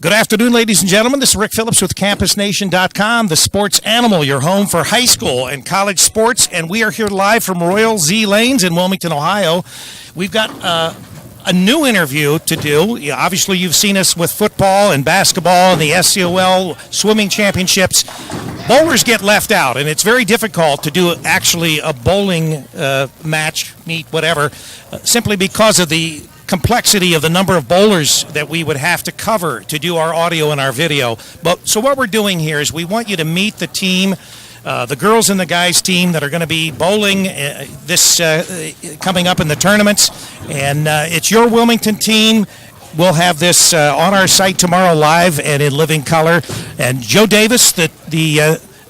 Good afternoon, ladies and gentlemen. This is Rick Phillips with CampusNation.com, the sports animal, your home for high school and college sports. And we are here live from Royal Z Lanes in Wilmington, Ohio. We've got a new interview to do. Obviously, you've seen us with football and basketball and the SCOL swimming championships. Bowlers get left out, and it's very difficult to do actually a bowling match, meet, whatever, simply because of the complexity of the number of bowlers that we would have to cover to do our audio and our video. So what we're doing here is we want you to meet the team, the girls and the guys team that are going to be bowling this coming up in the tournaments. And it's your Wilmington team. We'll have this on our site tomorrow live and in living color. And Joe Davis,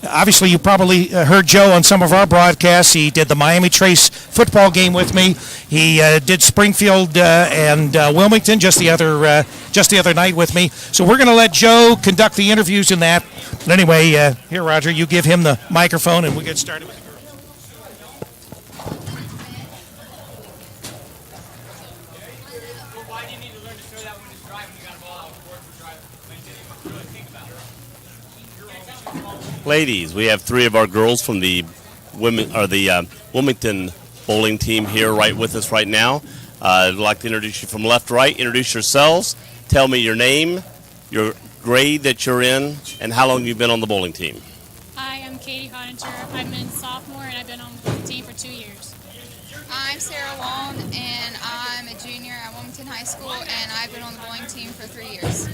obviously, you probably heard Joe on some of our broadcasts. He did the Miami Trace football game with me. He did Springfield and Wilmington just the other night with me. So we're going to let Joe conduct the interviews in that. But anyway, here, Roger, you give him the microphone, and we'll get started with the girls. Why do you need to learn to throw that when it's dry when you got a ball out of court for dry? When you didn't even really think about it. Ladies, we have three of our girls from the Wilmington bowling team here right with us right now. I'd like to introduce you from left to right. Introduce yourselves. Tell me your name, your grade that you're in, and how long you've been on the bowling team. Hi, I'm Katie Honiger. I'm a sophomore, and I've been on the team for 2 years. I'm Sarah Long, and I'm a junior at Wilmington High School, and I've been on the bowling team for 3 years.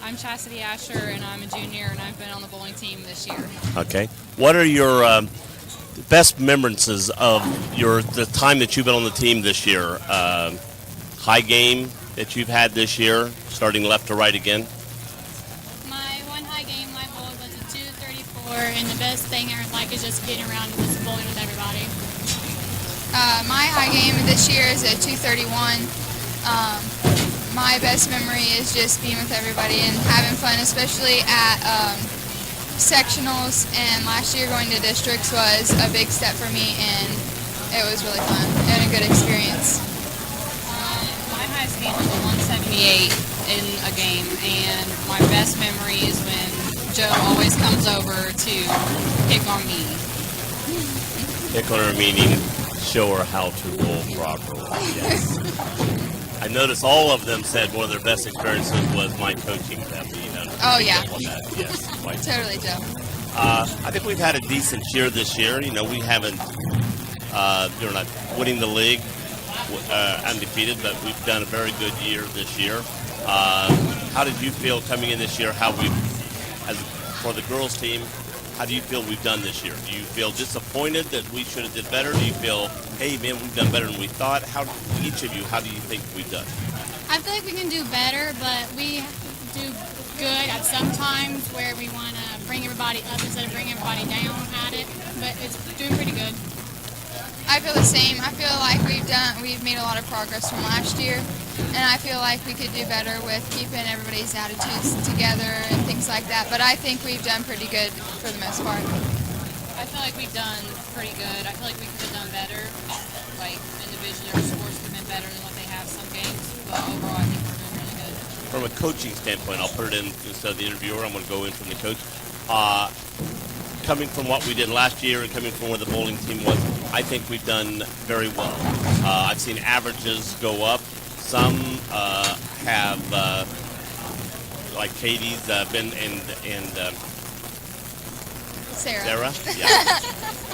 I'm Chastity Asher, and I'm a junior, and I've been on the bowling team this year. Okay. What are your best remembrances of the time that you've been on the team this year? High game that you've had this year, starting left to right again? My one high game I bowled was a 234, and the best thing I like is just getting around and just bowling with everybody. My high game this year is a 231. My best memory is just being with everybody and having fun, especially at sectionals. And last year going to districts was a big step for me, and it was really fun and a good experience. My highest game was a 178 in a game, and my best memory is when Joe always comes over to pick on me. Pick on her meaning show her how to bowl properly. Yes. I noticed all of them said one of their best experiences was my coaching them. Oh, yeah. Yes, quite. Totally, Joe. I think we've had a decent year this year. We haven't, you're not winning the league undefeated, but we've done a very good year this year. How did you feel coming in this year? For the girls team, how do you feel we've done this year? Do you feel disappointed that we should have did better? Do you feel, hey, man, we've done better than we thought? Each of you, how do you think we've done? I feel like we can do better, but we do good at some times where we want to bring everybody up instead of bringing everybody down at it. But it's doing pretty good. I feel the same. I feel like we've made a lot of progress from last year, and I feel like we could do better with keeping everybody's attitudes together and things like that. But I think we've done pretty good for the most part. I feel like we've done pretty good. I feel like we could have done better. Like individually, our scores could have been better than what they have some games. But overall, I think we're doing really good. From a coaching standpoint, I'll put it in instead of the interviewer. I'm going to go in from the coach. Coming from what we did last year and coming from where the bowling team was, I think we've done very well. I've seen averages go up. Some have, like Katie's been and Sarah. Yeah.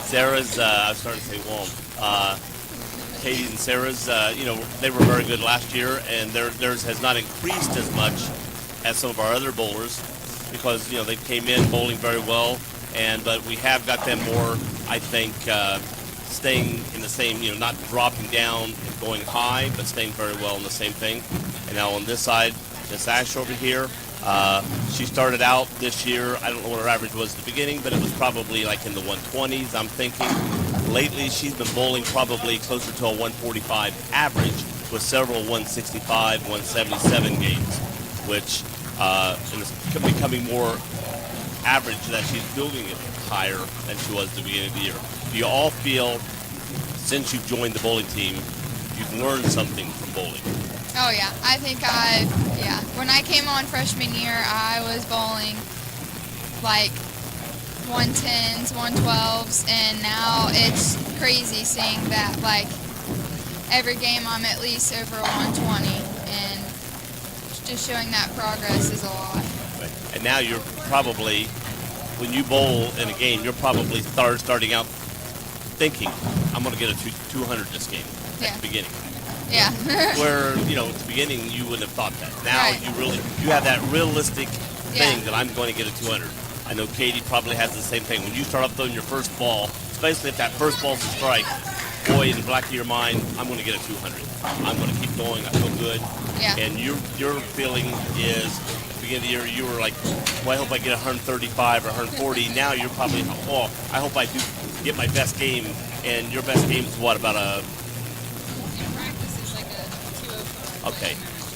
Sarah's, I was starting to say Walm. Katie's and Sarah's, they were very good last year, and theirs has not increased as much as some of our other bowlers because, they came in bowling very well. But we have got them more, I think, staying in the same, not dropping down and going high, but staying very well in the same thing. And now on this side, Miss Ash over here, she started out this year, I don't know what her average was at the beginning, but it was probably like in the 120s, I'm thinking. Lately, she's been bowling probably closer to a 145 average with several 165, 177 games, which is becoming more average that she's building it higher than she was at the beginning of the year. Do you all feel, since you've joined the bowling team, you've learned something from bowling? Oh yeah, I think when I came on freshman year, I was bowling like 110s, 112s, and now it's crazy seeing that like every game I'm at least over a 120, and just showing that progress is a lot. Right. And now you're probably, when you bowl in a game, you're probably starting out thinking, I'm going to get a 200 this game at the beginning. Yeah. Where, at the beginning you wouldn't have thought that. Now Right. you have that realistic thing Yeah. that I'm going to get a 200. I know Katie probably has the same thing. When you start up throwing your first ball, especially if that first ball's a strike, boy, in the back of your mind, I'm going to get a 200. I'm going to keep going. I feel good. Yeah. And your feeling is, at the beginning of the year, you were like, well, I hope I get 135 or 140. Now you're probably, I hope I do get my best game. And your best game is what, about a... In practice, it's like a 205. Okay.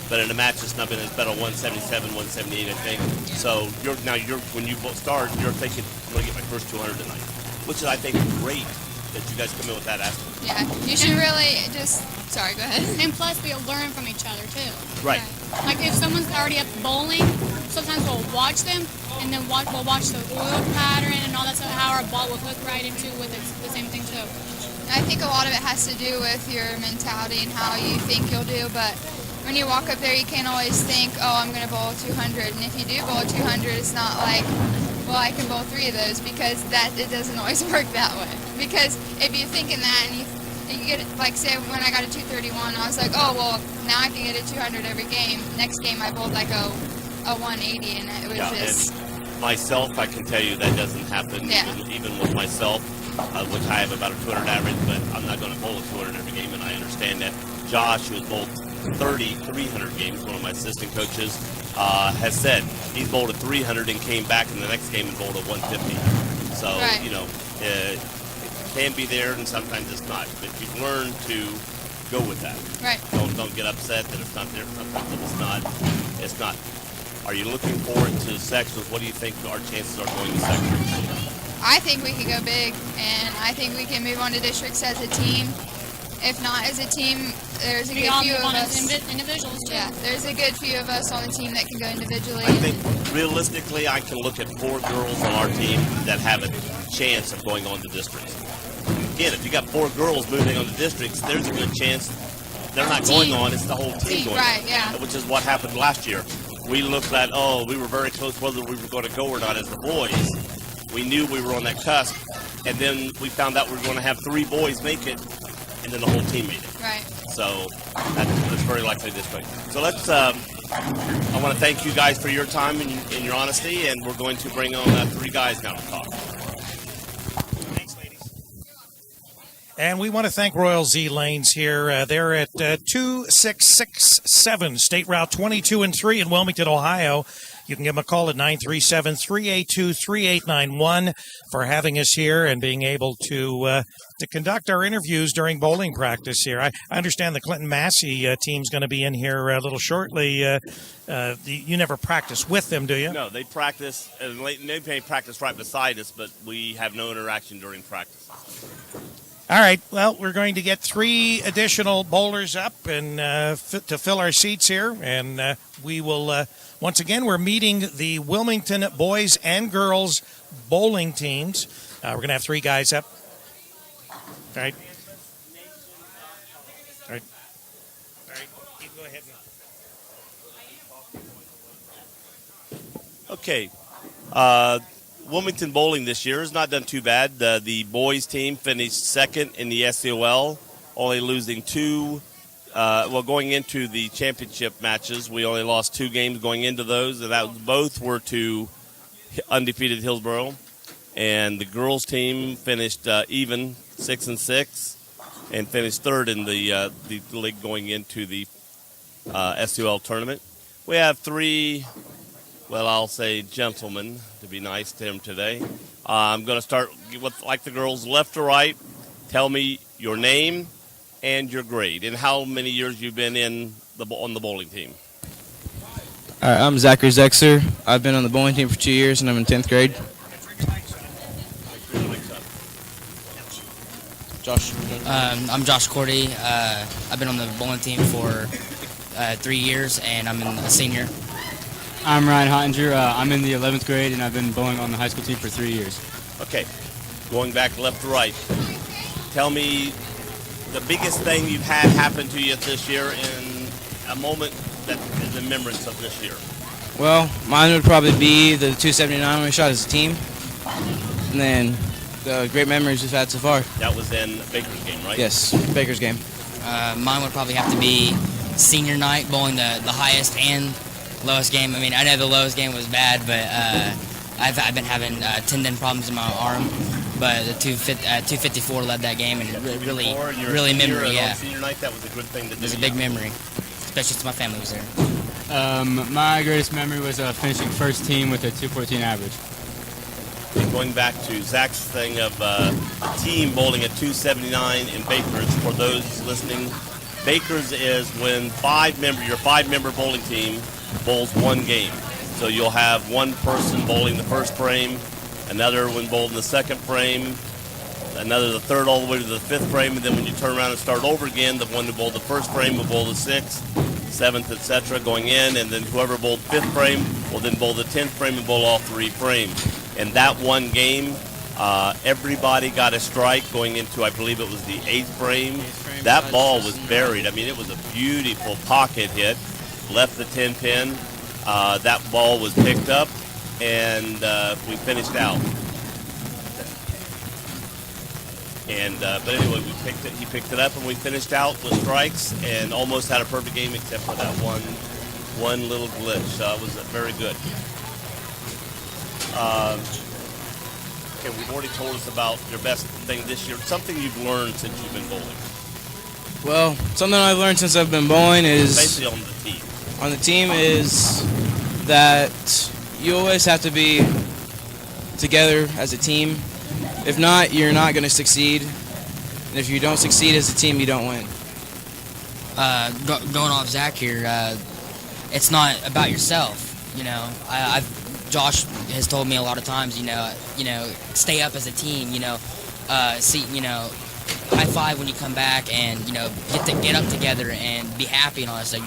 But in a match, it's not been as better 177, 178, I think. So when you start, you're thinking, I'm going to get my first 200 tonight, which is, I think, great that you guys come in with that aspect. Yeah, you should really sorry, go ahead. And plus, we'll learn from each other too. Right. Like if someone's already up bowling, sometimes we'll watch them, and then we'll watch the oil pattern and all that stuff, how our ball will hook right into with the same thing too. I think a lot of it has to do with your mentality and how you think you'll do, but when you walk up there, you can't always think, I'm going to bowl 200. And if you do bowl 200, it's not like, well, I can bowl 3 of those, because it doesn't always work that way. Because if you're thinking that and you get it, like say when I got a 231, I was like, now I can get a 200 every game. Next game I bowled like a 180, and it was just... And myself, I can tell you that doesn't happen even with myself, which I have about a 200 average, but I'm not going to bowl a 200 every game, and I understand that. Josh, who has bowled 300 games, one of my assistant coaches, has said he's bowled a 300 and came back in the next game and bowled a 150. So, it can be there and sometimes it's not. But you learn to go with that. Right. Don't get upset that it's not there. Sometimes if it's not. Are you looking forward to sections? What do you think our chances are going to sections? I think we can go big, and I think we can move on to districts as a team. If not as a team, there's a good few of us. Individuals too. Yeah, there's a good few of us on the team that can go individually. I think realistically, I can look at 4 girls on our team that have a chance of going on to districts. Again, if you got 4 girls moving on to districts, there's a good chance they're not going on. It's the whole team going right, on. yeah. Which is what happened last year. We looked at, we were very close whether we were going to go or not as the boys. We knew we were on that cusp, and then we found out we were going to have 3 boys make it, and then the whole team made it. Right. So that's very likely this way. So I want to thank you guys for your time and your honesty, and we're going to bring on 3 guys now to talk. Thanks, ladies. And we want to thank Royal Z Lanes here. They're at 2667 State Route 22 and 3 in Wilmington, Ohio. You can give them a call at 937-382-3891 for having us here and being able to conduct our interviews during bowling practice here. I understand the Clinton Massey team's going to be in here a little shortly. You never practice with them, do you? No, they practice, and they practice right beside us, but we have no interaction during practice. All right. Well, we're going to get 3 additional bowlers up and to fill our seats here, and we will. Once again, we're meeting the Wilmington boys and girls bowling teams. We're going to have 3 guys up. All right. All right. All right. You go ahead. Okay. Wilmington bowling this year has not done too bad. The boys team finished second in the SCOL, only losing 2. Going into the championship matches, we only lost 2 games going into those, and both were to undefeated Hillsboro. And the girls team finished even 6-6, and finished 3rd in the league going into the SCOL tournament. We have 3. Well, I'll say gentlemen, to be nice to him today. I'm going to start with, like the girls, left to right. Tell me your name and your grade, and how many years you've been on the bowling team. All right, I'm Zachary Zexer. I've been on the bowling team for 2 years, and I'm in 10th grade. Josh. I'm Josh Cordy. I've been on the bowling team for 3 years, and I'm a senior. I'm Ryan Hottinger. I'm in the 11th grade, and I've been bowling on the high school team for 3 years. Okay, going back left to right. Tell me the biggest thing you've had happen to you this year in a moment that is in remembrance of this year. Well, mine would probably be the 279 we shot as a team, and then the great memories we've had so far. That was in Baker's game, right? Yes, Baker's game. Mine would probably have to be senior night, bowling the highest and lowest game. I mean, I know the lowest game was bad, but I've been having tendon problems in my arm. But the 254 led that game, and really memory. Yeah, senior night, that was a good thing to do. It was a big memory, especially since my family was there. My greatest memory was finishing first team with a 214 average. And going back to Zach's thing of team bowling at 279 in Baker's, for those listening, Baker's is when your five-member bowling team bowls one game. So you'll have one person bowling the first frame, another one bowling the second frame, another the third all the way to the fifth frame, and then when you turn around and start over again, the one who bowled the first frame will bowl the sixth, seventh, etc. going in, and then whoever bowled fifth frame will then bowl the 10th frame and bowl all three frames. In that one game, everybody got a strike going into, I believe it was the 8th frame. That ball was buried. I mean, it was a beautiful pocket hit, left the 10 pin. That ball was picked up, and we finished out. And but anyway, he picked it up, and we finished out with strikes, and almost had a perfect game except for that one little glitch. It was very good. Okay, we've already told us about your best thing this year. Something you've learned since you've been bowling. Well, something I've learned since I've been bowling is Basically on the team. On the team is that you always have to be together as a team. If not, you're not going to succeed. And if you don't succeed as a team, you don't win. Going off Zach here, it's not about yourself. You know, Josh has told me a lot of times, stay up as a team. High five when you come back, and get up together and be happy and all that stuff.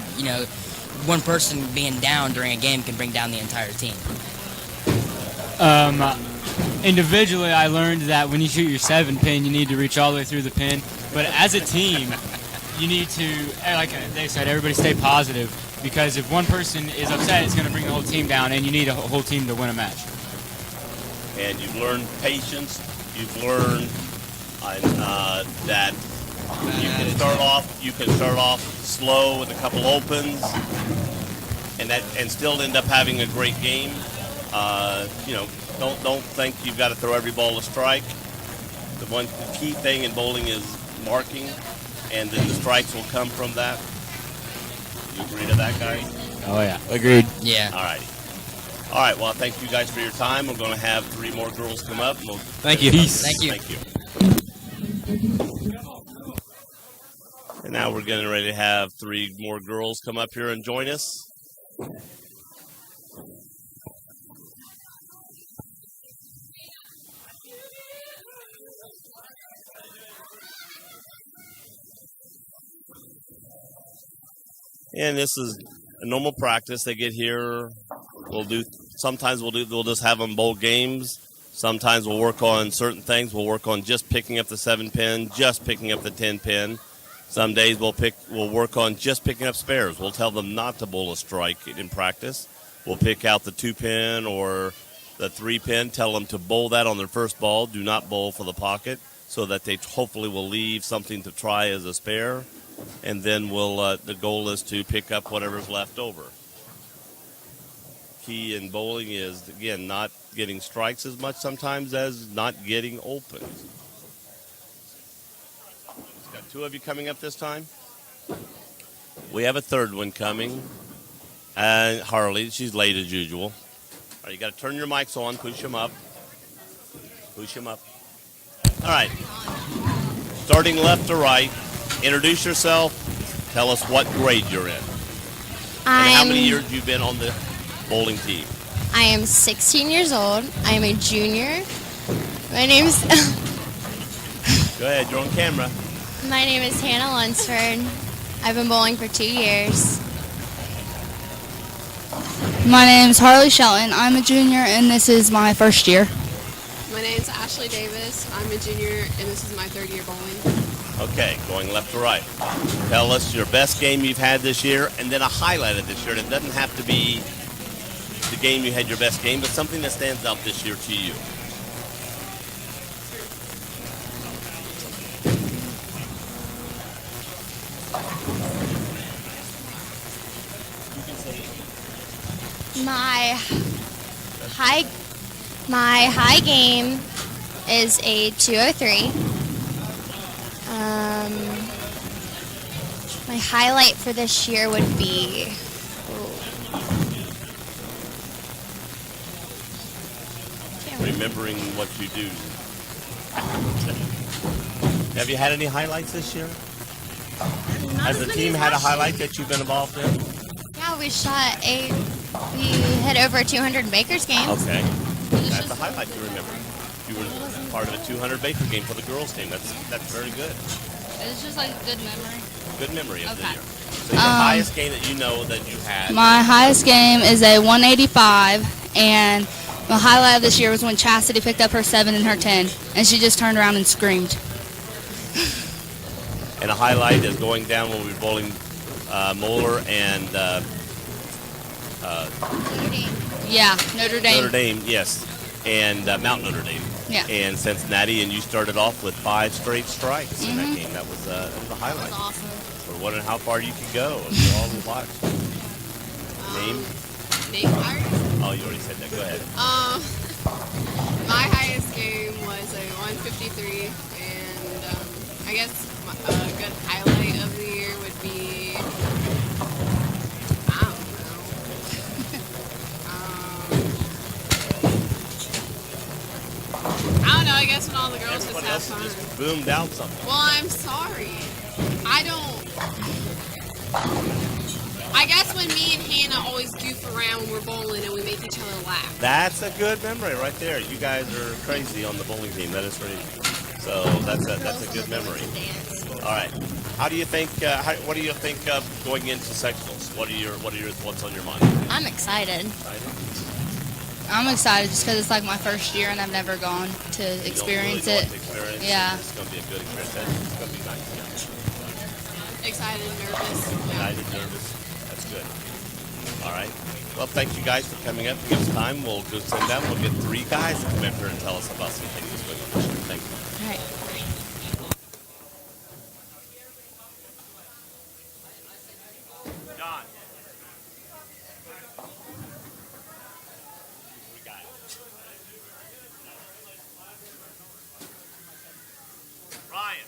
One person being down during a game can bring down the entire team. Individually, I learned that when you shoot your 7 pin, you need to reach all the way through the pin. But as a team, you need to, like they said, everybody stay positive. Because if one person is upset, it's going to bring the whole team down, and you need a whole team to win a match. And you've learned patience. You've learned that you can start off slow with a couple opens, and still end up having a great game. Don't think you've got to throw every ball a strike. The key thing in bowling is marking, and then the strikes will come from that. You agree to that, guys? Oh, yeah. Agreed. Yeah. All righty. All right, well, thank you guys for your time. We're going to have 3 more girls come up. Thank you. Peace. Thank you. Thank you. And now we're getting ready to have 3 more girls come up here and join us. And this is a normal practice. They get here. Sometimes we'll just have them bowl games. Sometimes we'll work on certain things. We'll work on just picking up the 7 pin, just picking up the 10 pin. Some days we'll work on just picking up spares. We'll tell them not to bowl a strike in practice. We'll pick out the 2 pin or the 3 pin, tell them to bowl that on their first ball. Do not bowl for the pocket, so that they hopefully will leave something to try as a spare. And then the goal is to pick up whatever's left over. Key in bowling is, again, not getting strikes as much sometimes as not getting opens. We've got 2 of you coming up this time. We have a 3rd one coming. And Harley, she's late as usual. All right, you got to turn your mics on, push them up. Push them up. All right. Starting left to right. Introduce yourself. Tell us what grade you're in. And how many years have you been on the bowling team? I am 16 years old. I am a junior. My name's Go ahead, you're on camera. My name is Hannah Lunsford. I've been bowling for 2 years. My name's Harley Shelton. I'm a junior, and this is my first year. My name's Ashley Davis. I'm a junior, and this is my 3rd year bowling. Okay, going left to right. Tell us your best game you've had this year, and then a highlight of this year. And it doesn't have to be the game you had your best game, but something that stands out this year to you. My high game is a 203. My highlight for this year would be Remembering what you do. Have you had any highlights this year? Has the team had a highlight that you've been involved in? Yeah, we hit over 200 Bakers games. Okay. That's a highlight to remember. You were part of a 200 Baker game for the girls team. That's very good. It's just like good memory. Good memory of the year. So the highest game that you know that you had. My highest game is a 185, and my highlight of this year was when Chastity picked up her 7 and her 10, and she just turned around and screamed. And a highlight is going down when we were bowling Moeller and Notre Dame. Notre Dame, yes, and Mount Notre Dame. Yeah. And Cincinnati, and you started off with 5 straight strikes in that game. That was a highlight. That's awesome. We're wondering how far you could go. We're all watched. Name? Oh, you already said that. Go ahead. My highest game was a 153, and I guess a good highlight of the year would be, I don't know. I don't know. I guess when all the girls Everybody just have else fun. just boomed out something. Well, I'm sorry. I guess when me and Hannah always goof around when we're bowling and we make each other laugh. That's a good memory right there. You guys are crazy on the bowling team. That is crazy. So that's a good memory. All right. How do you think? What do you think of going into sectionals? What's on your mind? I'm excited. I'm excited just because it's like my first year and I've never gone to experience it. Yeah. It's going to be a good experience. It's going to be nice. Excited and nervous. Excited, nervous. That's good. All right. Well, thank you guys for coming up. Give us time. We'll go sit down. We'll get 3 guys to come up here and tell us about some things that's going on. Thank you. All right. John. We got it. Ryan.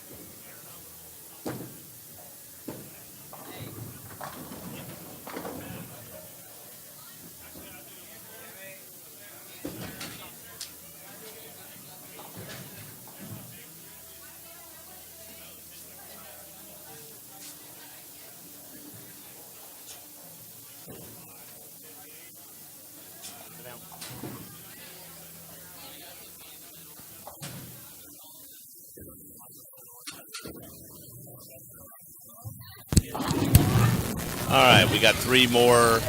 All right, we got 3 more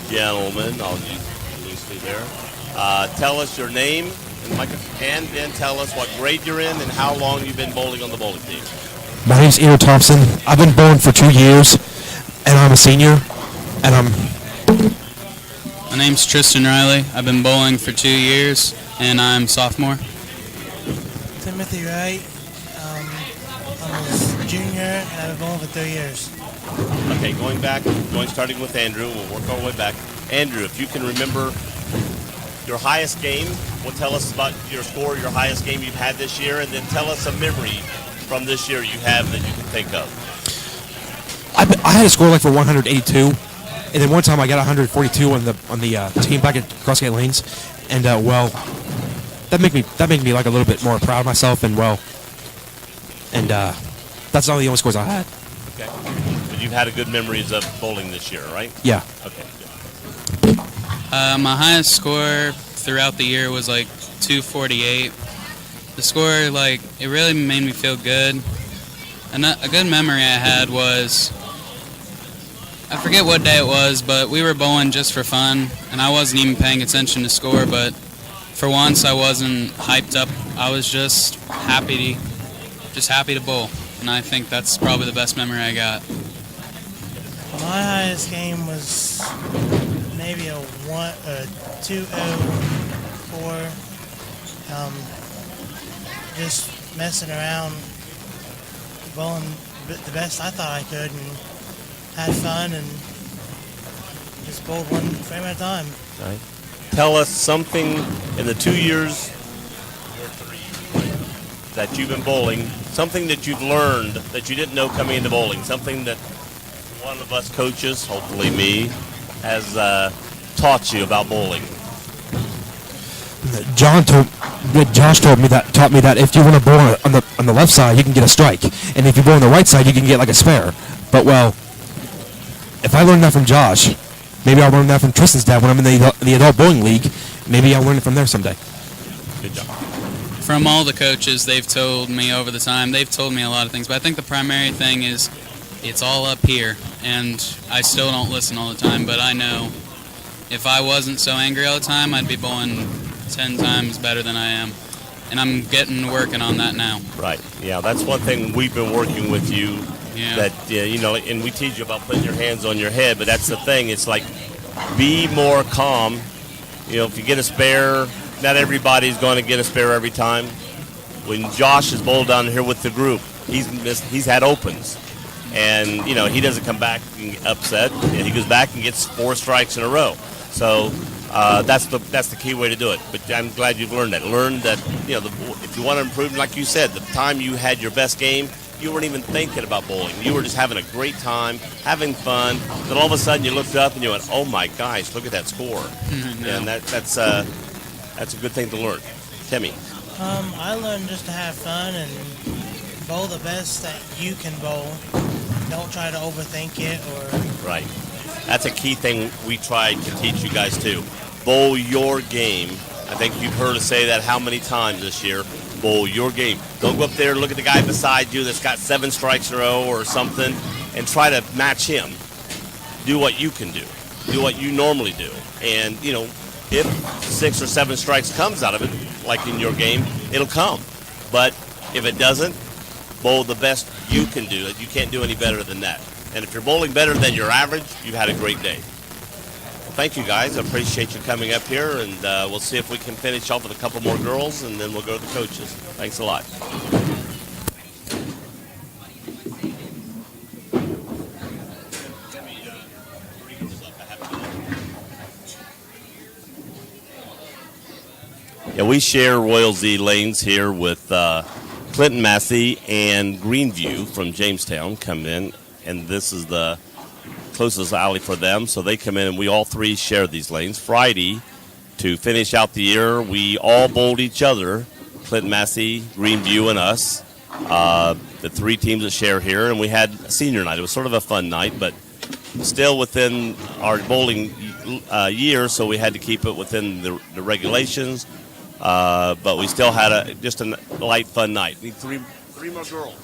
gentlemen. I'll use loosely there. Tell us your name and then tell us what grade you're in and how long you've been bowling on the bowling team. My name's Eno Thompson. I've been bowling for 2 years, and I'm a senior, and My name's Tristan Riley. I've been bowling for 2 years, and I'm sophomore. Timothy Wright. I'm a junior, and I've been bowling for 3 years. Okay, starting with Andrew. We'll work our way back. Andrew, if you can remember your highest game, tell us about your score, your highest game you've had this year, and then tell us a memory from this year you have that you can think of. I had a score like for 182, and then one time I got 142 on the team back at Crossgate Lanes, and that made me like a little bit more proud of myself, and that's all the only scores I had. Okay. Did you've had a good memories of bowling this year, right? Yeah. Okay. My highest score throughout the year was like 248. The score, like, it really made me feel good. And a good memory I had was, I forget what day it was, but we were bowling just for fun, and I wasn't even paying attention to score, but for once I wasn't hyped up. I was just happy to bowl, and I think that's probably the best memory I got. My highest game was maybe a 204. Just messing around, bowling the best I thought I could, and had fun, and just bowled one frame at a time. All right. Tell us something in the 2 years that you've been bowling, something that you've learned that you didn't know coming into bowling, something that one of us coaches, hopefully me, has taught you about bowling. Josh taught me that if you want to bowl on the left side, you can get a strike, and if you bowl on the right side, you can get like a spare. But well, if I learned that from Josh, maybe I'll learn that from Tristan's dad when I'm in the adult bowling league. Maybe I'll learn it from there someday. Good job. From all the coaches, they've told me over the time, they've told me a lot of things, but I think the primary thing is it's all up here, and I still don't listen all the time, but I know if I wasn't so angry all the time, I'd be bowling 10 times better than I am, and I'm working on that now. Right. Yeah, that's one thing we've been working with you. Yeah. That and we teach you about putting your hands on your head, but that's the thing. It's like be more calm. If you get a spare, not everybody's going to get a spare every time. When Josh is bowled down here with the group, he's had opens, and he doesn't come back upset. He goes back and gets 4 strikes in a row. So. That's the key way to do it. But I'm glad you've learned that. Learn that if you want to improve, like you said, the time you had your best game, you weren't even thinking about bowling. You were just having a great time, having fun. Then all of a sudden you looked up and you went, "Oh my gosh, look at that score!" And that's a good thing to learn. Timmy. I learned just to have fun and bowl the best that you can bowl. Don't try to overthink it or. Right. That's a key thing we try to teach you guys too. Bowl your game. I think you've heard us say that how many times this year. Bowl your game. Don't go up there and look at the guy beside you that's got 7 strikes in a row or something and try to match him. Do what you can do. Do what you normally do. And, if 6 or 7 strikes comes out of it, like in your game, it'll come. But if it doesn't, bowl the best you can do. You can't do any better than that. And if you're bowling better than your average, you've had a great day. Well, thank you, guys. I appreciate you coming up here, and we'll see if we can finish off with a couple more girls, and then we'll go to the coaches. Thanks a lot. Yeah, we share Royal Z Lanes here with Clinton Massey and Greenview from Jamestown come in. And this is the closest alley for them. So they come in, and we all 3 share these lanes. Friday, to finish out the year, we all bowled each other, Clinton Massey, Greenview, and us, the 3 teams that share here. And we had a senior night. It was sort of a fun night, but still within our bowling year, so we had to keep it within the regulations. But we still had just a light, fun night. Need 3 more girls.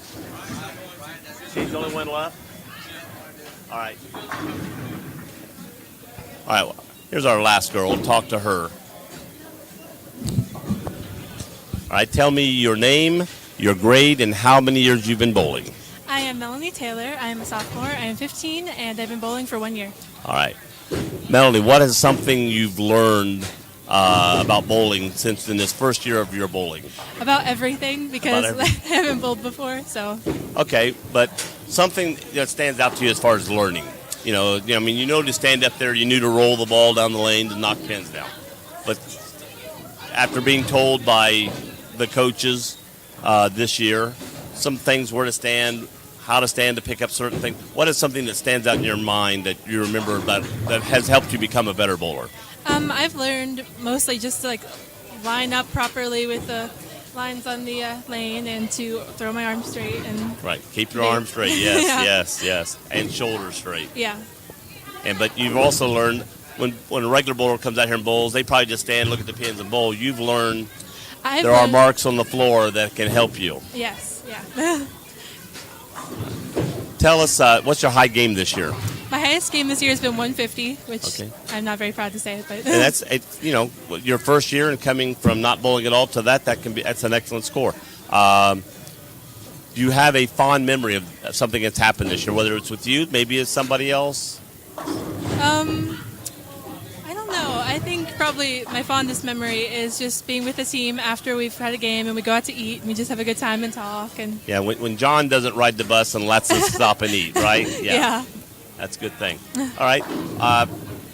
She's the only one left? All right. Well, here's our last girl. We'll talk to her. All right, tell me your name, your grade, and how many years you've been bowling. I am Melanie Taylor. I am a sophomore. I am 15, and I've been bowling for 1 year. All right. Melanie, what is something you've learned about bowling since in this first year of your bowling? About everything, because I haven't bowled before, so. Okay, but something that stands out to you as far as learning. You to stand up there, you knew to roll the ball down the lane to knock pins down. But after being told by the coaches this year, some things where to stand, how to stand to pick up certain things, what is something that stands out in your mind that you remember that has helped you become a better bowler? I've learned mostly just to line up properly with the lines on the lane and to throw my arms straight and Right. Keep your arms straight. Yes, Yeah. yes. And shoulders straight. yeah. But you've also learned when a regular bowler comes out here and bowls, they probably just stand, look at the pins, and bowl. You've learned there are marks on the floor that can help you. Yes, yeah. Tell us, what's your high game this year? My highest game this year has been 150, which Okay. I'm not very proud to say, but And that's your first year and coming from not bowling at all to that's an excellent score. Do you have a fond memory of something that's happened this year, whether it's with you, maybe it's somebody else? I don't know. I think probably my fondest memory is just being with the team after we've had a game and we go out to eat and we just have a good time and talk. And Yeah, when John doesn't ride the bus and lets us stop and eat, right? Yeah. That's a good thing. All right.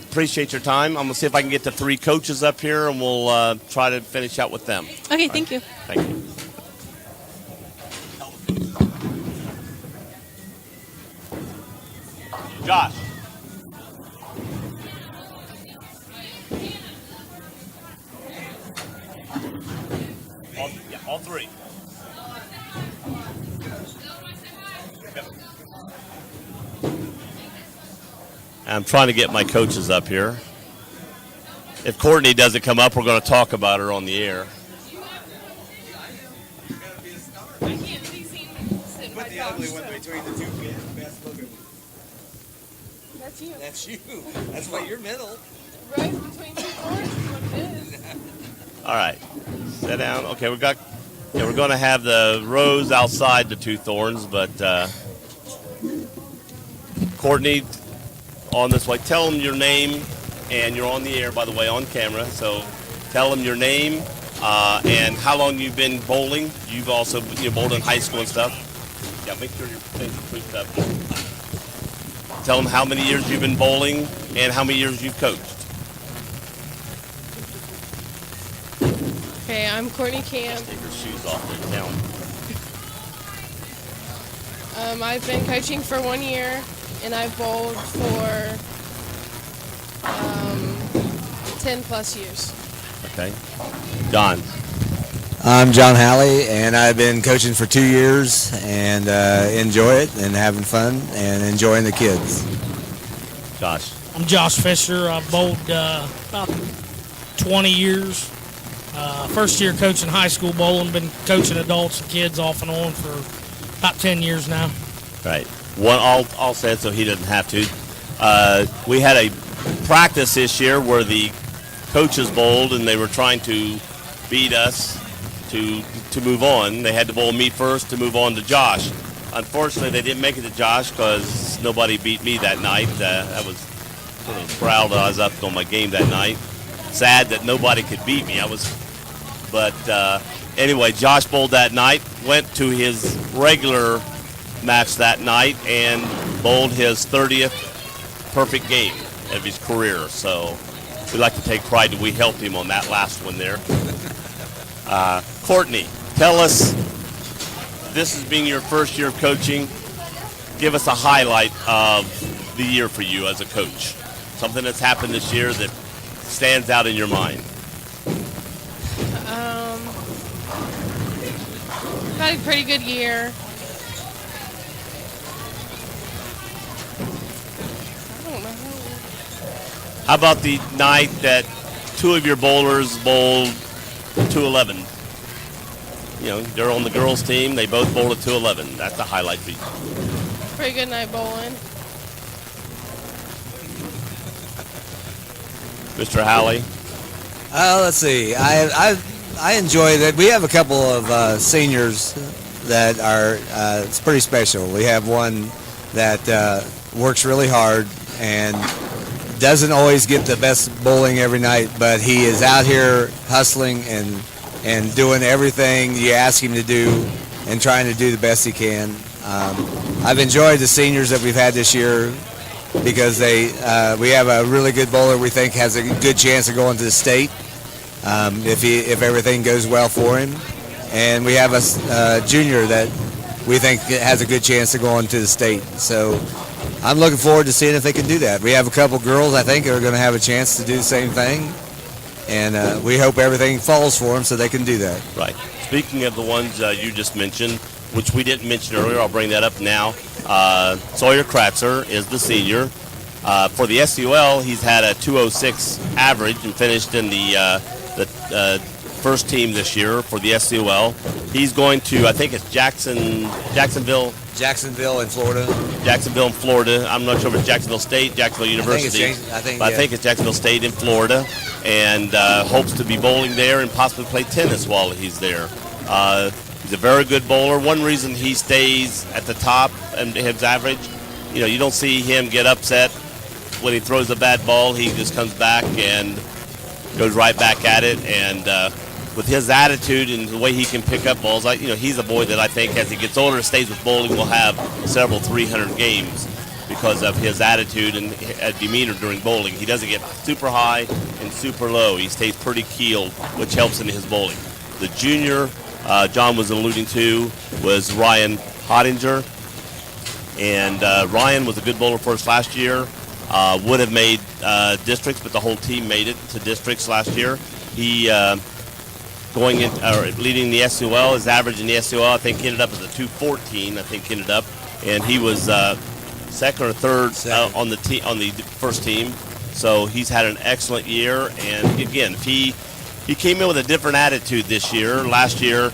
Appreciate your time. I'm going to see if I can get the 3 coaches up here, and we'll try to finish out with them. Okay, thank you. Thank you. Josh. All 3. I'm trying to get my coaches up here. If Courtney doesn't come up, we're going to talk about her on the air. Put the ugly one between the two kids. Best looking one. That's you. That's you. That's why you're middle. Right between 2 doors is what it is. All right, sit down. Okay, we're going to have the rows outside the 2 thorns, but Courtney, on this way, tell them your name, and you're on the air, by the way, on camera. So tell them your name and how long you've been bowling. You've also bowled in high school and stuff. Yeah, make sure your things are tweaked up. Tell them how many years you've been bowling and how many years you've coached. Okay, I'm Courtney Camp. Take your shoes off and down. I've been coaching for 1 year, and I've bowled for 10 plus years. Okay. John. I'm John Halley, and I've been coaching for 2 years and enjoy it and having fun and enjoying the kids. Josh. I'm Josh Fisher. I've bowled about 20 years. First year coaching high school bowling, been coaching adults and kids off and on for about 10 years now. Right. I'll say it so he doesn't have to. We had a practice this year where the coaches bowled and they were trying to beat us to move on. They had to bowl me first to move on to Josh. Unfortunately, they didn't make it to Josh because nobody beat me that night. I was sort of proud that I was up on my game that night. Sad that nobody could beat me. But anyway, Josh bowled that night, went to his regular match that night, and bowled his 30th perfect game of his career. So we like to take pride that we helped him on that last one there. Courtney, tell us, this is being your first year of coaching. Give us a highlight of the year for you as a coach. Something that's happened this year that stands out in your mind. Had a pretty good year. I don't know. How about the night that 2 of your bowlers bowled 211? They're on the girls' team. They both bowled at 211. That's a highlight for you. Pretty good night bowling. Mr. Halley. Let's see. I enjoy that. We have a couple of seniors that are it's pretty special. We have one that works really hard and doesn't always get the best bowling every night, but he is out here hustling and doing everything you ask him to do and trying to do the best he can. I've enjoyed the seniors that we've had this year because we have a really good bowler we think has a good chance of going to the state if everything goes well for him. And we have a junior that we think has a good chance of going to the state. So I'm looking forward to seeing if they can do that. We have a couple girls I think are going to have a chance to do the same thing. and we hope everything falls for them so they can do that. Right. Speaking of the ones you just mentioned, which we didn't mention earlier, I'll bring that up now. Sawyer Kratzer is the senior. For the SUL, he's had a 206 average and finished in the first team this year for the SUL. He's going to, I think it's Jacksonville in Florida. Jacksonville in Florida. I'm not sure if it's Jacksonville State, Jacksonville University. I think it's Jacksonville State in Florida, and hopes to be bowling there and possibly play tennis while he's there. He's a very good bowler. One reason he stays at the top and his average, you don't see him get upset when he throws a bad ball. He just comes back and goes right back at it, and with his attitude and the way he can pick up balls, he's a boy that I think as he gets older and stays with bowling will have several 300 games because of his attitude and demeanor during bowling. He doesn't get super high and super low. He stays pretty keeled, which helps in his bowling. The junior John was alluding to was Ryan Hottinger, and Ryan was a good bowler for us last year. Would have made districts, but the whole team made it to districts last year. He leading the SUL, his average in the SUL, I think ended up as a 214. And he was second or third on the first team. So he's had an excellent year. And again, he came in with a different attitude this year. Last year,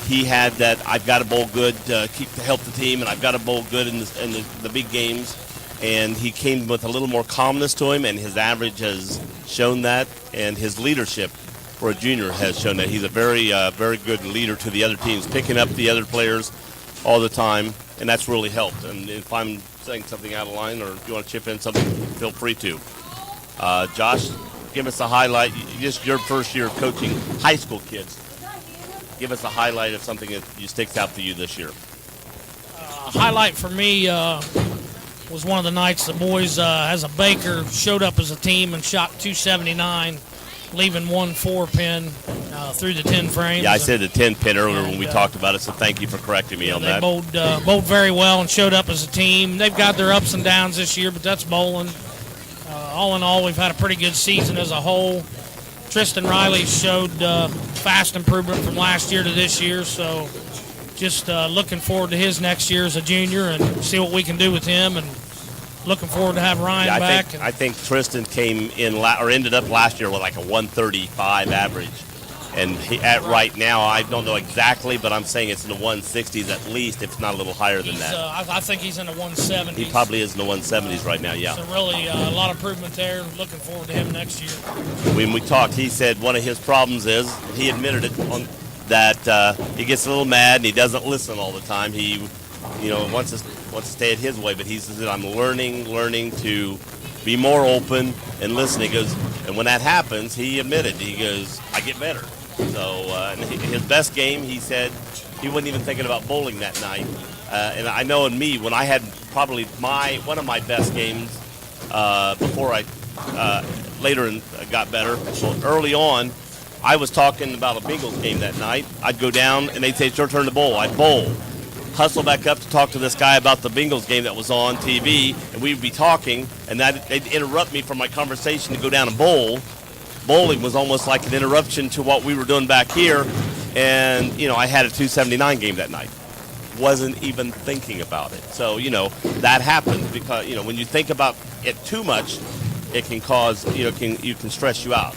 he had that I've got to bowl good to help the team, and I've got to bowl good in the big games. And he came with a little more calmness to him, and his average has shown that, and his leadership for a junior has shown that. He's a very, very good leader to the other teams, picking up the other players all the time, and that's really helped. And if I'm saying something out of line or if you want to chip in something, feel free to. Josh, give us a highlight. Just your first year of coaching high school kids. Give us a highlight of something that sticks out to you this year. Highlight for me was one of the nights the boys, as a Baker, showed up as a team and shot 279, leaving 1 4-pin through the 10 frames. Yeah, I said the 10-pin earlier when we talked about it, so thank you for correcting me on that. They bowled very well and showed up as a team. They've got their ups and downs this year, but that's bowling. All in all, we've had a pretty good season as a whole. Tristan Riley showed fast improvement from last year to this year, so just looking forward to his next year as a junior and see what we can do with him, and looking forward to have Ryan back. I think Tristan came in or ended up last year with like a 135 average, and right now I don't know exactly, but I'm saying it's in the 160s at least, if not a little higher than that. I think he's in the 170s. He probably is in the 170s right now. Yeah. So really a lot of improvement there. Looking forward to him next year. When we talked, he said one of his problems is, he admitted it, that he gets a little mad and he doesn't listen all the time. He, wants to stay it his way, but he says that I'm learning to be more open and listen. He goes, and when that happens, he admitted, he goes, I get better. So his best game, he said, he wasn't even thinking about bowling that night. And I know in me, when I had probably one of my best games before I later got better. So early on, I was talking about a Bengals game that night. I'd go down, and they'd say, it's your turn to bowl. I'd bowl. Hustle back up to talk to this guy about the Bengals game that was on TV, and we'd be talking, and they'd interrupt me from my conversation to go down and bowl. Bowling was almost like an interruption to what we were doing back here, and, I had a 279 game that night. Wasn't even thinking about it. So, that happens because, when you think about it too much, it can cause, you can stress you out.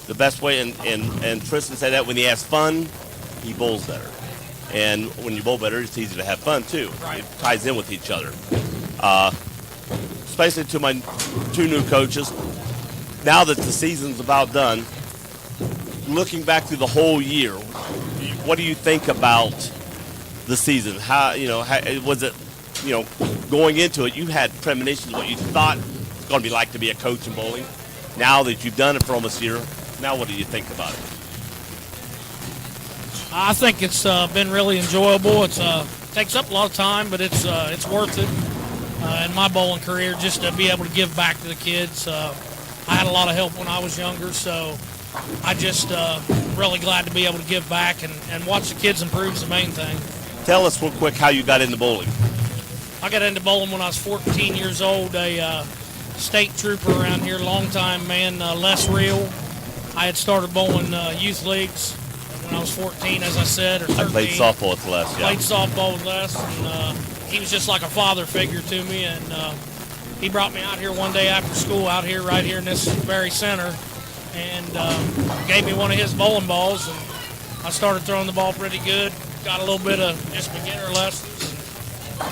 The best way, and Tristan said that when he has fun, he bowls better. And when you bowl better, it's easy to have fun, too. Right. It ties in with each other. Especially to my two new coaches, now that the season's about done, looking back through the whole year, what do you think about the season? How was it, going into it, you had premonitions of what you thought it's going to be like to be a coach in bowling. Now that you've done it for almost a year, now what do you think about it? I think it's been really enjoyable. It takes up a lot of time, but it's worth it. In my bowling career, just to be able to give back to the kids. I had a lot of help when I was younger, so I just really glad to be able to give back and watch the kids improve is the main thing. Tell us real quick how you got into bowling. I got into bowling when I was 14 years old. A state trooper around here, longtime man, Les Reel, I had started bowling youth leagues when I was 14, as I said, or 13. I played softball with Les. Played softball with Les, and he was just like a father figure to me. And he brought me out here one day after school, out here, right here in this very center, and gave me one of his bowling balls, and I started throwing the ball pretty good. Got a little bit of just beginner lessons.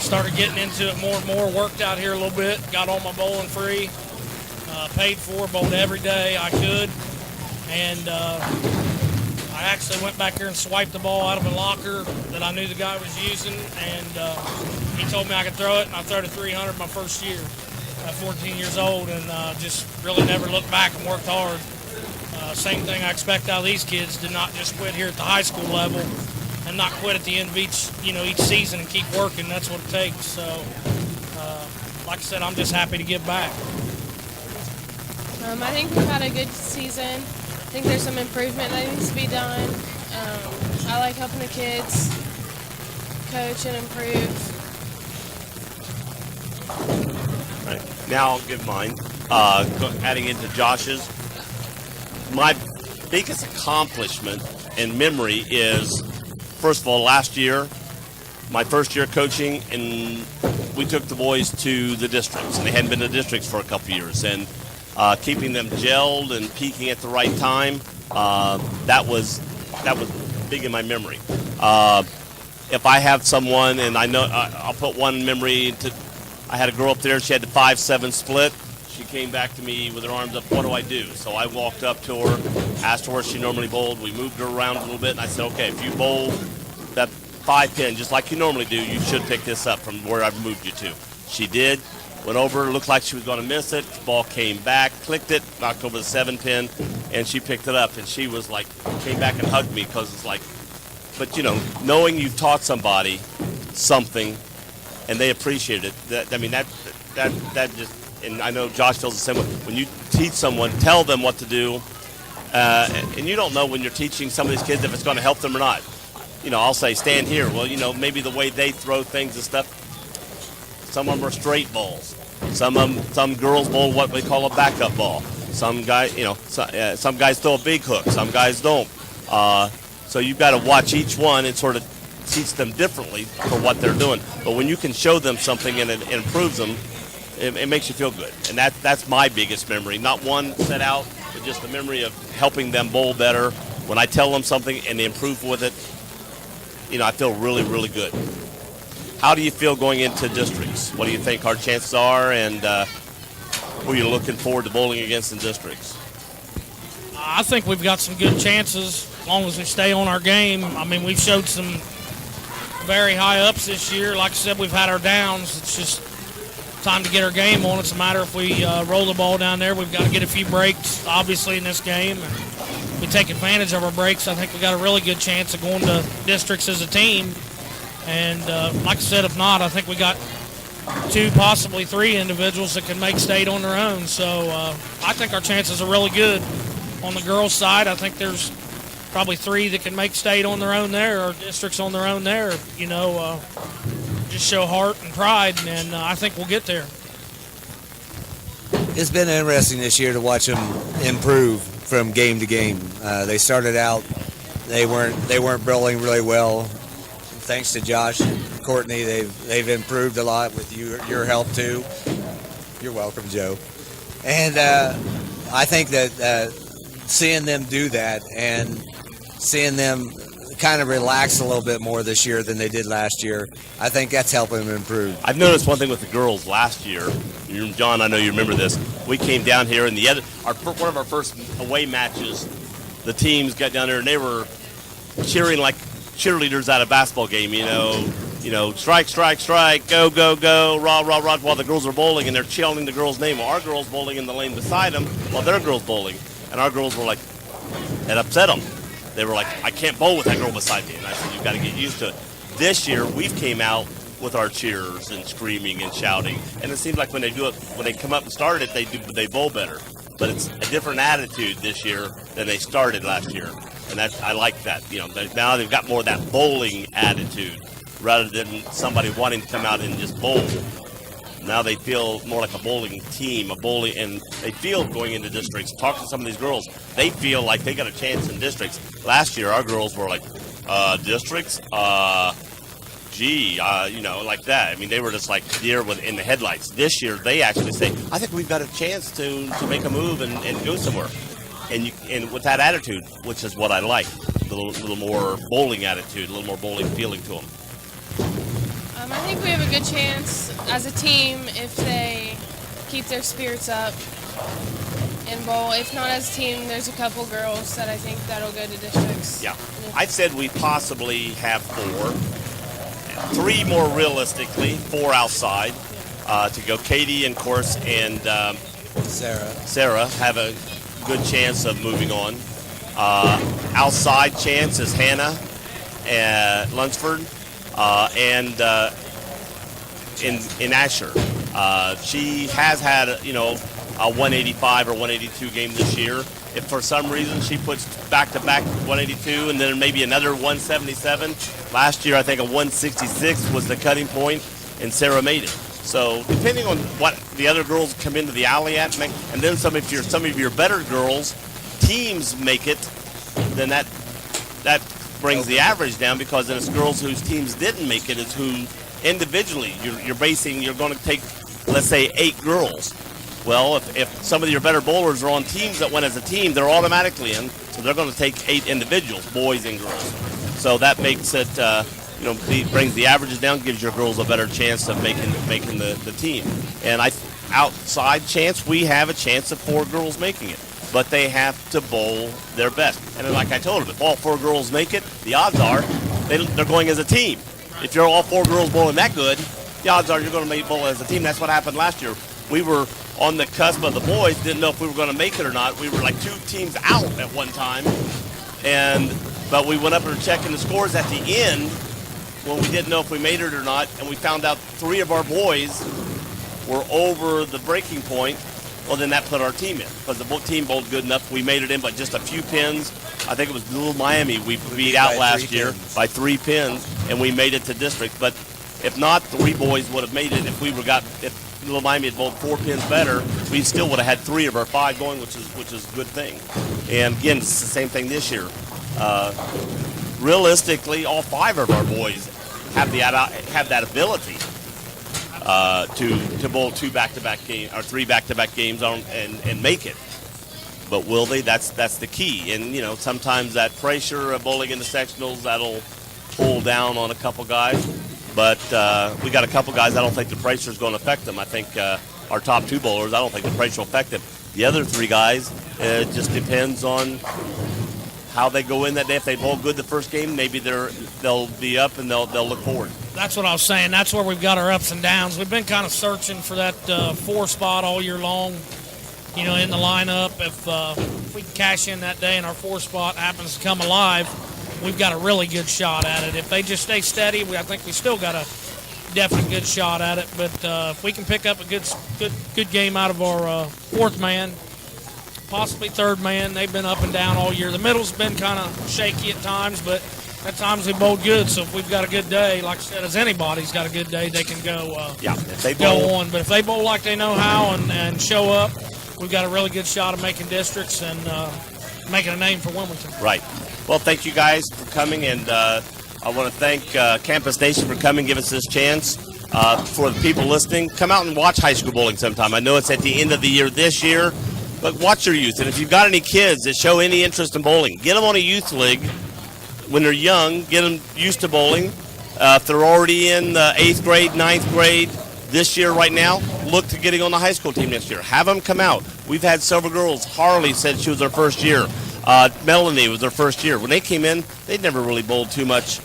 Started getting into it more and more. Worked out here a little bit. Got all my bowling free. Paid for, bowled every day I could. And I actually went back here and swiped the ball out of a locker that I knew the guy was using. And he told me I could throw it, and I threw it at 300 my first year at 14 years old. And just really never looked back and worked hard. Same thing I expect out of these kids, to not just quit here at the high school level and not quit at the end of each season and keep working. That's what it takes. So, like I said, I'm just happy to give back. I think we've had a good season. I think there's some improvement that needs to be done. I like helping the kids coach and improve. All right. Now I'll give mine. Adding into Josh's, my biggest accomplishment and memory is, first of all, last year, my first year coaching, and we took the boys to the districts, and they hadn't been to districts for a couple years, and keeping them gelled and peaking at the right time, that was big in my memory. If I have someone, and I know I'll put one memory to, I had a girl up there, she had the 5-7 split. She came back to me with her arms up, what do I do? So I walked up to her, asked her where she normally bowled. We moved her around a little bit, and I said, okay, if you bowl that 5-pin just like you normally do, you should pick this up from where I've moved you to. She did, went over, looked like she was going to miss it. The ball came back, clicked it, knocked over the 7-pin, and she picked it up. And she was like, came back and hugged me, because it's like, but knowing you've taught somebody something and they appreciate it, that just, and I know Josh feels the same way. When you teach someone, tell them what to do, and you don't know when you're teaching some of these kids if it's going to help them or not. I'll say, stand here. Well, maybe the way they throw things and stuff, some of them are straight balls. Some girls bowl what we call a backup ball. Some guys throw a big hook. Some guys don't. So you've got to watch each one and sort of teach them differently for what they're doing. But when you can show them something and it improves them, it makes you feel good. And that's my biggest memory. Not one set out, but just the memory of helping them bowl better. When I tell them something and they improve with it, I feel really, really good. How do you feel going into districts? What do you think our chances are, and who are you looking forward to bowling against in districts? I think we've got some good chances as long as we stay on our game. I mean, we've showed some very high ups this year. Like I said, we've had our downs. It's just time to get our game on. It's a matter if we roll the ball down there. We've got to get a few breaks, obviously, in this game. And we take advantage of our breaks. I think we got a really good chance of going to districts as a team. And like I said, if not, I think we got 2, possibly 3 individuals that can make state on their own. So I think our chances are really good. On the girls' side, I think there's probably 3 that can make state on their own there, or districts on their own there. Just show heart and pride, and I think we'll get there. It's been interesting this year to watch them improve from game to game. They started out, they weren't bowling really well. Thanks to Josh and Courtney, they've improved a lot with your help too. You're welcome, Joe. And I think that seeing them do that and seeing them kind of relax a little bit more this year than they did last year, I think that's helping them improve. I've noticed one thing with the girls last year. John, I know you remember this. We came down here, and one of our first away matches, the teams got down there, and they were cheering like cheerleaders at a basketball game. Strike, strike, strike, go, go, go, rah, rah, rah, while the girls are bowling, and they're chanting the girls' name. Well, our girls bowling in the lane beside them while their girls bowling, and our girls were like, it upset them. They were like, I can't bowl with that girl beside me. And I said, you've got to get used to it. This year, we've came out with our cheers and screaming and shouting. And it seems like when they do it, when they come up and start it, they bowl better. But it's a different attitude this year than they started last year. And I like that. Now they've got more of that bowling attitude rather than somebody wanting to come out and just bowl. Now they feel more like a bowling team, and they feel going into districts. Talk to some of these girls. They feel like they got a chance in districts. Last year, our girls were like, districts? Like that. I mean, they were just like deer in the headlights. This year, they actually say, I think we've got a chance to make a move and go somewhere. And with that attitude, which is what I like, a little more bowling attitude, a little more bowling feeling to them. I think we have a good chance as a team if they keep their spirits up and bowl. If not as a team, there's a couple girls that I think that'll go to districts. Yeah. I said we possibly have 4. 3 more realistically, 4 outside to go. Katie, and of course, and Sarah have a good chance of moving on. Outside chance is Hannah at Lunsford and in Asher. She has had a 185 or 182 game this year. If for some reason she puts back-to-back 182 and then maybe another 177, last year I think a 166 was the cutting point, and Sarah made it. So depending on what the other girls come into the alley at, and then some of your better girls teams make it, then that brings the average down, because then it's girls whose teams didn't make it is who individually you're going to take, let's say, 8 girls. Well, if some of your better bowlers are on teams that went as a team, they're automatically in, so they're going to take 8 individuals, boys and girls. So that makes it, brings the averages down, gives your girls a better chance of making the team. And outside chance, we have a chance of 4 girls making it, but they have to bowl their best. And then, like I told them, if all 4 girls make it, the odds are they're going as a team. If you're all 4 girls bowling that good, the odds are you're going to make bowl as a team. That's what happened last year. We were on the cusp of the boys, didn't know if we were going to make it or not. We were like 2 teams out at one time, but we went up and were checking the scores at the end when we didn't know if we made it or not, and we found out 3 of our boys were over the breaking point. Well, then that put our team in, because the team bowled good enough. We made it in by just a few pins. I think it was Little Miami we beat out last year by 3 pins, and we made it to district. But if not, 3 boys would have made it. If Little Miami had bowled 4 pins better, we still would have had 3 of our 5 going, which is a good thing. And again, it's the same thing this year. Realistically, all 5 of our boys have that ability to bowl 2 back-to-back games or 3 back-to-back games and make it. But will they? That's the key. And sometimes that pressure of bowling in the sectionals, that'll pull down on a couple guys. But we got a couple guys, I don't think the pressure is going to affect them. I think our top 2 bowlers, I don't think the pressure will affect them. The other 3 guys, it just depends on how they go in that day. If they bowl good the first game, maybe they'll be up and they'll look forward. That's what I was saying. That's where we've got our ups and downs. We've been kind of searching for that 4 spot all year long, in the lineup. If we can cash in that day and our 4 spot happens to come alive, we've got a really good shot at it. If they just stay steady, I think we still got a definite good shot at it. But if we can pick up a good game out of our 4th man, possibly 3rd man, they've been up and down all year. The middle's been kind of shaky at times, but at times we bowled good. So if we've got a good day, like I said, as anybody's got a good day, they can go if they go on. But if they bowl like they know how and show up, we've got a really good shot of making districts and making a name for Wilmington. Right. Well, thank you guys for coming, and I want to thank Campus Nation for coming, give us this chance. For the people listening, come out and watch high school bowling sometime. I know it's at the end of the year this year, but watch your youth. And if you've got any kids that show any interest in bowling, get them on a youth league when they're young, get them used to bowling. If they're already in the 8th grade, 9th grade this year right now, look to getting on the high school team next year. Have them come out. We've had several girls. Harley said she was her first year. Melanie was their first year. When they came in, they'd never really bowled too much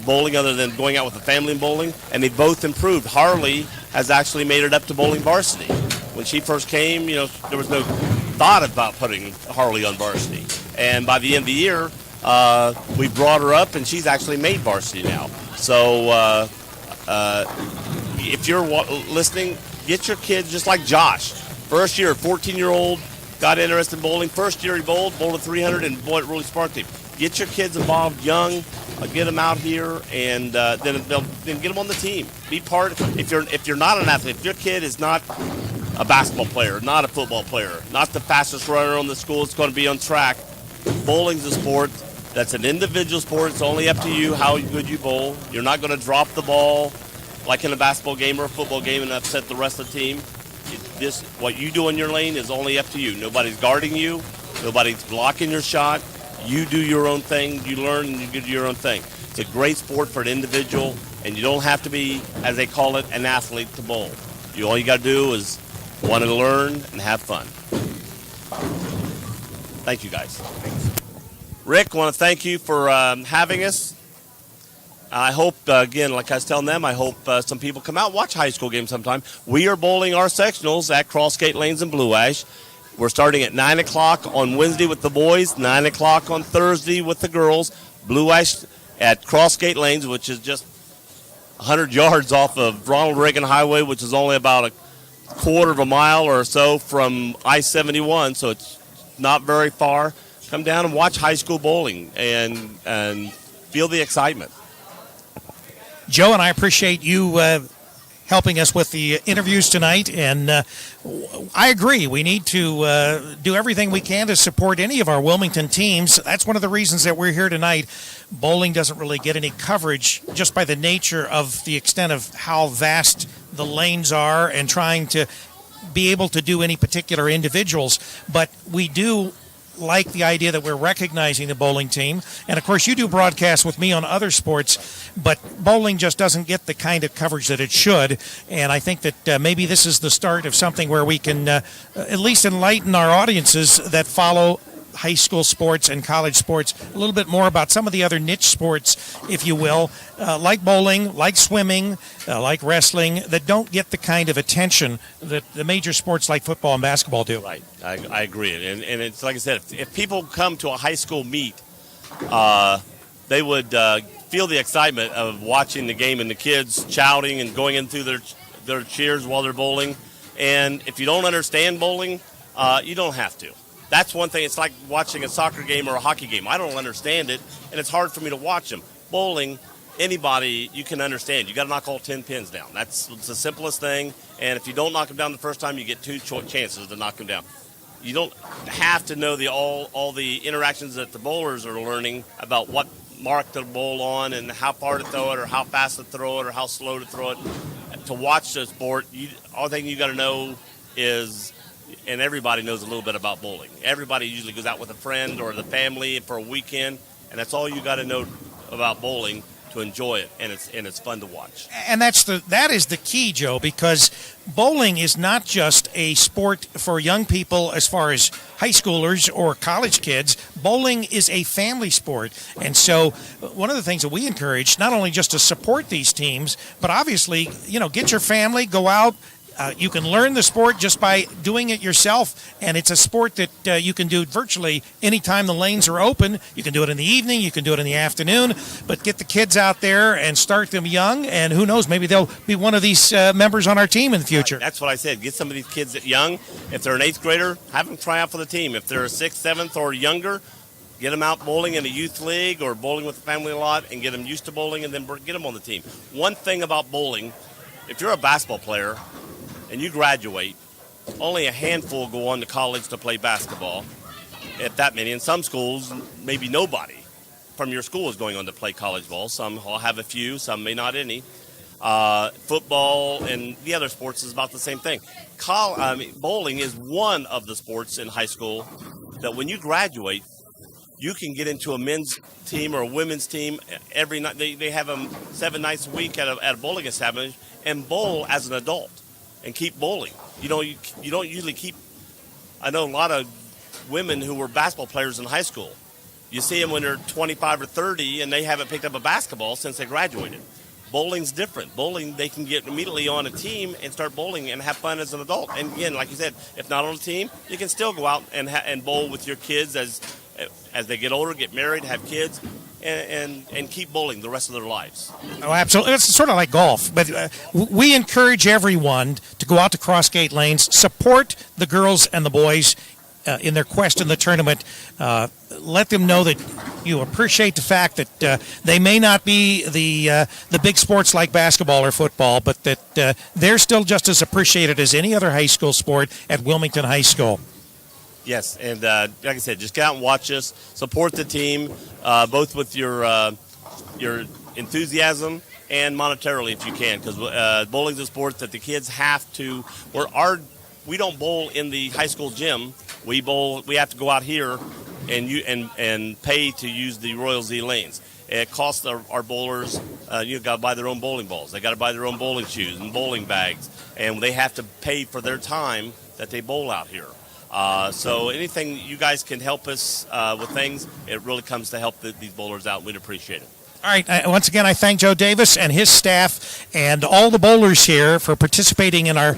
bowling other than going out with the family and bowling, and they both improved. Harley has actually made it up to bowling varsity. When she first came, there was no thought about putting Harley on varsity. And by the end of the year, we brought her up, and she's actually made varsity now. So if you're listening, get your kids just like Josh. First year, 14-year-old, got interested in bowling. First year he bowled a 300 and bowled it really sparked him. Get your kids involved young. get them out here, and then get them on the team. Be part. If you're not an athlete, if your kid is not a basketball player, not a football player, not the fastest runner on the school, it's going to be on track. Bowling's a sport. That's an individual sport. It's only up to you how good you bowl. You're not going to drop the ball like in a basketball game or a football game and upset the rest of the team. What you do in your lane is only up to you. Nobody's guarding you. Nobody's blocking your shot. You do your own thing. You learn and you do your own thing. It's a great sport for an individual, and you don't have to be, as they call it, an athlete to bowl. All you got to do is want to learn and have fun. Thank you, guys. Rick, I want to thank you for having us. I hope, again, like I was telling them, I hope some people come out and watch high school games sometime. We are bowling our sectionals at Crossgate Lanes in Blue Ash. We're starting at 9 o'clock on Wednesday with the boys, 9 o'clock on Thursday with the girls. Blue Ash at Crossgate Lanes, which is just 100 yards off of Ronald Reagan Highway, which is only about a quarter of a mile or so from I-71, so it's not very far. Come down and watch high school bowling and feel the excitement. Joe, and I appreciate you helping us with the interviews tonight, and I agree. We need to do everything we can to support any of our Wilmington teams. That's one of the reasons that we're here tonight. Bowling doesn't really get any coverage just by the nature of the extent of how vast the lanes are and trying to be able to do any particular individuals, but we do like the idea that we're recognizing the bowling team. And, of course, you do broadcasts with me on other sports, but bowling just doesn't get the kind of coverage that it should. And I think that maybe this is the start of something where we can at least enlighten our audiences that follow high school sports and college sports a little bit more about some of the other niche sports, if you will, like bowling, like swimming, like wrestling, that don't get the kind of attention that the major sports like football and basketball do. Right, I agree. And it's like I said, if people come to a high school meet, they would feel the excitement of watching the game and the kids shouting and going in through their cheers while they're bowling. And if you don't understand bowling, you don't have to. That's one thing. It's like watching a soccer game or a hockey game. I don't understand it, and it's hard for me to watch them. Bowling, anybody you can understand. You got to knock all 10 pins down. It's the simplest thing, and if you don't knock them down the first time, you get two chances to knock them down. You don't have to know all the interactions that the bowlers are learning about what mark to bowl on and how far to throw it or how fast to throw it or how slow to throw it. To watch the sport, all thing you got to know is, and everybody knows a little bit about bowling. Everybody usually goes out with a friend or the family for a weekend, and that's all you got to know about bowling to enjoy it, and it's fun to watch. And that is the key, Joe, because bowling is not just a sport for young people as far as high schoolers or college kids. Bowling is a family sport. And so one of the things that we encourage, not only just to support these teams, but obviously, get your family, go out. You can learn the sport just by doing it yourself, and it's a sport that you can do virtually any time the lanes are open. You can do it in the evening, you can do it in the afternoon, but get the kids out there and start them young, and who knows, maybe they'll be one of these members on our team in the future. That's what I said. Get some of these kids young. If they're an 8th grader, have them try out for the team. If they're a 6th, 7th, or younger, get them out bowling in a youth league or bowling with the family a lot and get them used to bowling and then get them on the team. One thing about bowling, if you're a basketball player and you graduate, only a handful go on to college to play basketball, if that many. In some schools, maybe nobody from your school is going on to play college ball. Some will have a few, some may not any. Football and the other sports is about the same thing. Bowling is one of the sports in high school that when you graduate, you can get into a men's team or a women's team every night. They have them 7 nights a week at a bowling establishment and bowl as an adult. And keep bowling. You don't usually keep. I know a lot of women who were basketball players in high school. You see them when they're 25 or 30 and they haven't picked up a basketball since they graduated. Bowling's different. Bowling, they can get immediately on a team and start bowling and have fun as an adult. And again, like you said, if not on a team, you can still go out and bowl with your kids as they get older, get married, have kids, and keep bowling the rest of their lives. Oh, absolutely. It's sort of like golf. But we encourage everyone to go out to Crossgate Lanes, support the girls and the boys in their quest in the tournament. Let them know that you appreciate the fact that they may not be the big sports like basketball or football, but that they're still just as appreciated as any other high school sport at Wilmington High School. Yes, and like I said, just get out and watch us. Support the team, both with your enthusiasm and monetarily if you can, because bowling's a sport that the kids have to. We don't bowl in the high school gym. We have to go out here and pay to use the Royal Z lanes. It costs our bowlers. You've got to buy their own bowling balls. They got to buy their own bowling shoes and bowling bags, and they have to pay for their time that they bowl out here. So anything you guys can help us with things, it really comes to help these bowlers out. We'd appreciate it. All right. Once again, I thank Joe Davis and his staff and all the bowlers here for participating in our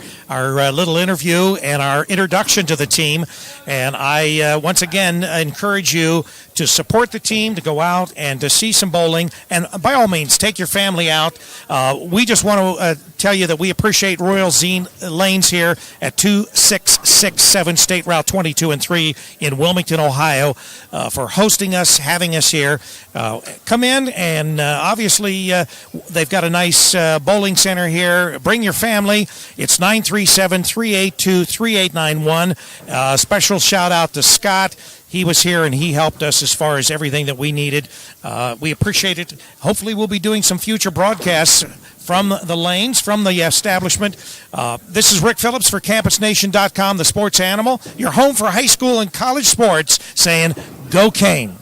little interview and our introduction to the team. And I, once again, encourage you to support the team, to go out and to see some bowling. And by all means, take your family out. We just want to tell you that we appreciate Royal Z Lanes here at 2667 State Route 22 and 3 in Wilmington, Ohio, for hosting us, having us here. Come in and obviously they've got a nice bowling center here. Bring your family. It's 937-382-3891. Special shout out to Scott. He was here and he helped us as far as everything that we needed. We appreciate it. Hopefully we'll be doing some future broadcasts from the lanes, from the establishment. This is Rick Phillips for CampusNation.com, the sports animal, your home for high school and college sports, saying, go Cane.